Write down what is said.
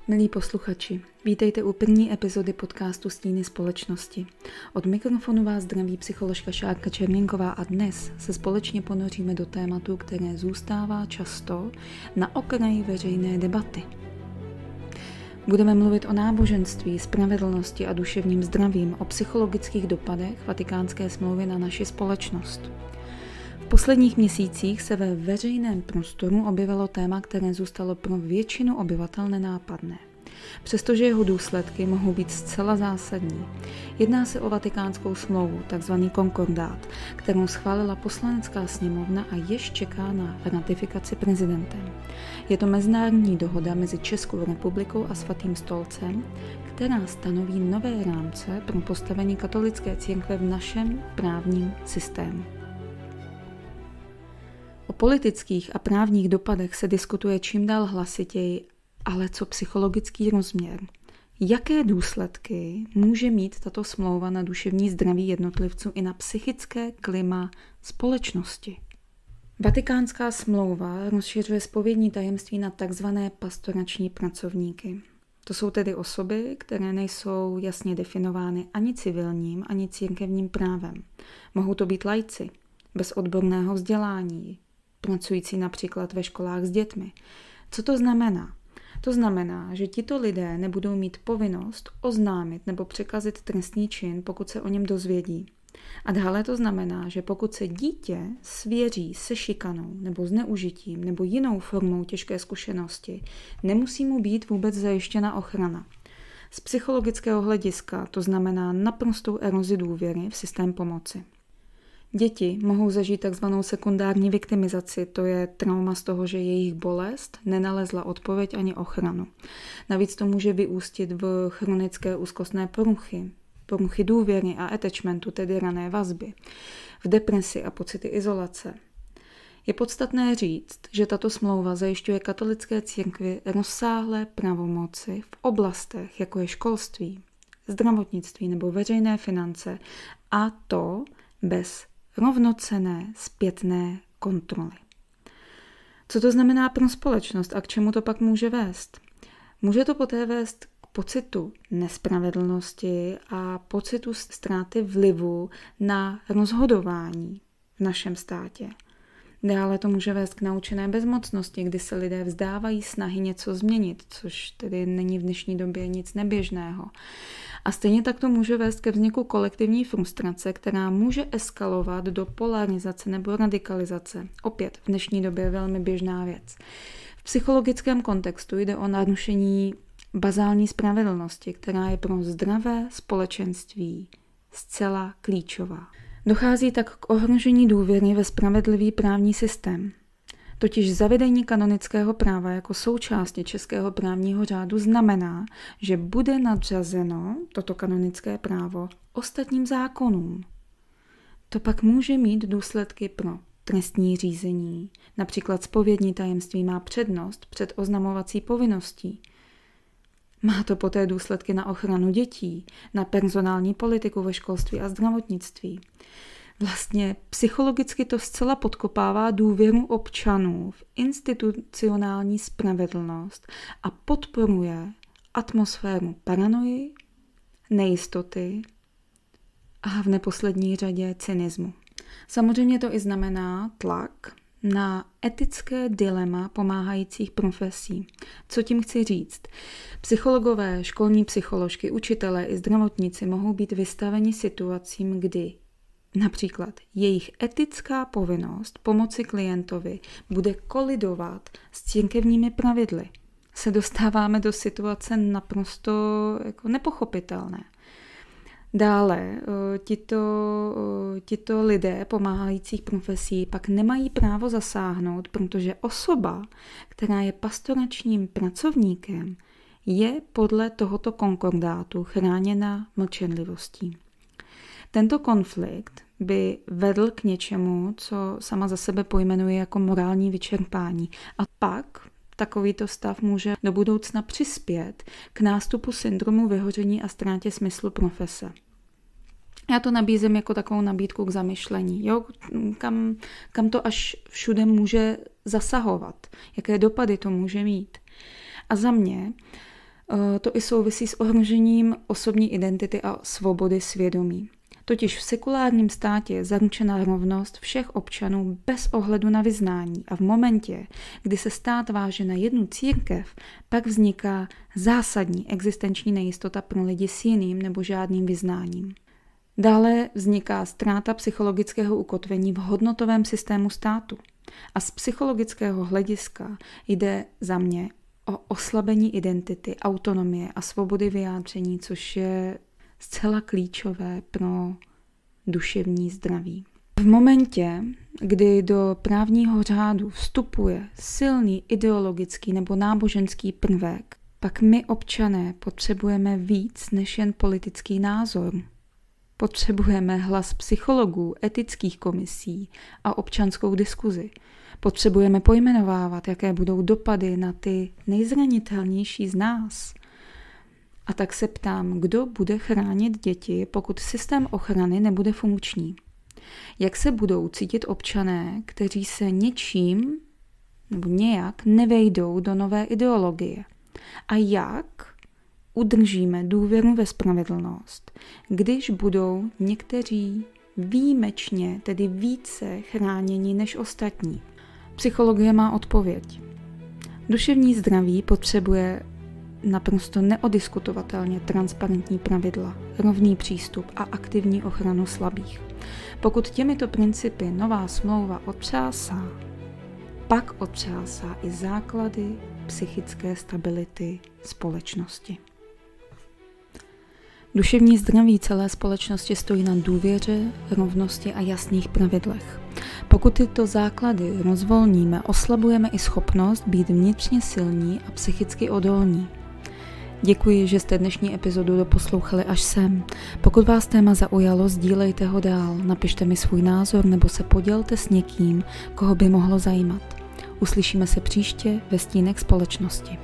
Milí posluchači, vítejte u první epizody podcastu Stíny společnosti. Od mikrofonu vás zdraví psycholožka Šárka Čermínková a dnes se společně ponoříme do tématu, které zůstává často na okraji veřejné debaty. Budeme mluvit o náboženství, spravedlnosti a duševním zdravím, o psychologických dopadech Vatikánské smlouvy na naši společnost. V posledních měsících se ve veřejném prostoru objevilo téma, které zůstalo pro většinu obyvatel nenápadné. Přestože jeho důsledky mohou být zcela zásadní. Jedná se o Vatikánskou smlouvu, takzvaný konkordát, kterou schválila Poslanecká sněmovna a jež čeká na ratifikaci prezidentem. Je to mezinárodní dohoda mezi Českou republikou a Svatým stolcem, která stanoví nové rámce pro postavení katolické církve v našem právním systému. O politických a právních dopadech se diskutuje čím dál hlasitěji, ale co psychologický rozměr? Jaké důsledky může mít tato smlouva na duševní zdraví jednotlivců i na psychické klima společnosti? Vatikánská smlouva rozšiřuje zpovědní tajemství na takzvané pastorační pracovníky. To jsou tedy osoby, které nejsou jasně definovány ani civilním, ani církevním právem. Mohou to být laici, bez odborného vzdělání, pracující například ve školách s dětmi. Co to znamená? To znamená, že tito lidé nebudou mít povinnost oznámit nebo překazit trestný čin, pokud se o něm dozvědí. A dále to znamená, že pokud se dítě svěří se šikanou nebo zneužitím nebo jinou formou těžké zkušenosti, nemusí mu být vůbec zajištěna ochrana. Z psychologického hlediska to znamená naprostou erozi důvěry v systém pomoci. Děti mohou zažít takzvanou sekundární viktimizaci, to je trauma z toho, že jejich bolest nenalezla odpověď ani ochranu. Navíc to může vyústit v chronické úzkostné poruchy důvěry a attachmentu, tedy rané vazby, v depresi a pocity izolace. Je podstatné říct, že tato smlouva zajišťuje katolické církvi rozsáhlé pravomoci v oblastech, jako je školství, zdravotnictví nebo veřejné finance, a to bez rovnocenné zpětné kontroly. Co to znamená pro společnost a k čemu to pak může vést? Může to poté vést k pocitu nespravedlnosti a pocitu ztráty vlivu na rozhodování v našem státě. Dále to může vést k naučené bezmocnosti, kdy se lidé vzdávají snahy něco změnit, což tedy není v dnešní době nic neběžného. A stejně tak to může vést ke vzniku kolektivní frustrace, která může eskalovat do polarizace nebo radikalizace. Opět v dnešní době velmi běžná věc. V psychologickém kontextu jde o narušení bazální spravedlnosti, která je pro zdravé společenství zcela klíčová. Dochází tak k ohrožení důvěry ve spravedlivý právní systém. Totiž zavedení kanonického práva jako součásti českého právního řádu znamená, že bude nadřazeno toto kanonické právo ostatním zákonům. To pak může mít důsledky pro trestní řízení. Například zpovědní tajemství má přednost před oznamovací povinností. Má to poté důsledky na ochranu dětí, na personální politiku ve školství a zdravotnictví. Vlastně psychologicky to zcela podkopává důvěru občanů v institucionální spravedlnost a podporuje atmosféru paranoji, nejistoty a v neposlední řadě cynismu. Samozřejmě to i znamená tlak na etické dilema pomáhajících profesí. Co tím chci říct? Psychologové, školní psycholožky, učitelé i zdravotníci mohou být vystaveni situacím, kdy například jejich etická povinnost pomoci klientovi bude kolidovat s církevními pravidly. Se dostáváme do situace naprosto nepochopitelné. Dále tito lidé pomáhajících profesí pak nemají právo zasáhnout, protože osoba, která je pastoračním pracovníkem, je podle tohoto konkordátu chráněna mlčenlivostí. Tento konflikt by vedl k něčemu, co sama za sebe pojmenuje jako morální vyčerpání. A pak takovýto stav může do budoucna přispět k nástupu syndromu vyhoření a ztrátě smyslu profese. Já to nabízím jako takovou nabídku k zamyšlení, jo? Kam to až všude může zasahovat, jaké dopady to může mít. A za mě to i souvisí s ohrožením osobní identity a svobody svědomí. Totiž v sekulárním státě je zaručena rovnost všech občanů bez ohledu na vyznání a v momentě, kdy se stát váže na jednu církev, pak vzniká zásadní existenční nejistota pro lidi s jiným nebo žádným vyznáním. Dále vzniká ztráta psychologického ukotvení v hodnotovém systému státu. A z psychologického hlediska jde za mě o oslabení identity, autonomie a svobody vyjádření, což je zcela klíčové pro duševní zdraví. V momentě, kdy do právního řádu vstupuje silný ideologický nebo náboženský prvek, pak my občané potřebujeme víc než jen politický názor. Potřebujeme hlas psychologů, etických komisí a občanskou diskuzi. Potřebujeme pojmenovávat, jaké budou dopady na ty nejzranitelnější z nás. A tak se ptám, kdo bude chránit děti, pokud systém ochrany nebude funkční? Jak se budou cítit občané, kteří se něčím nebo nějak nevejdou do nové ideologie? A jak udržíme důvěru ve spravedlnost, když budou někteří výjimečně, tedy více chráněni než ostatní? Psychologie má odpověď. Duševní zdraví potřebuje naprosto neodiskutovatelně transparentní pravidla, rovný přístup a aktivní ochranu slabých. Pokud těmito principy nová smlouva otřásá, pak otřásá i základy psychické stability společnosti. Duševní zdraví celé společnosti stojí na důvěře, rovnosti a jasných pravidlech. Pokud tyto základy rozvolníme, oslabujeme i schopnost být vnitřně silní a psychicky odolní. Děkuji, že jste dnešní epizodu doposlouchali až sem. Pokud vás téma zaujalo, sdílejte ho dál, napište mi svůj názor nebo se podělte s někým, koho by mohlo zajímat. Uslyšíme se příště ve Stínech společnosti.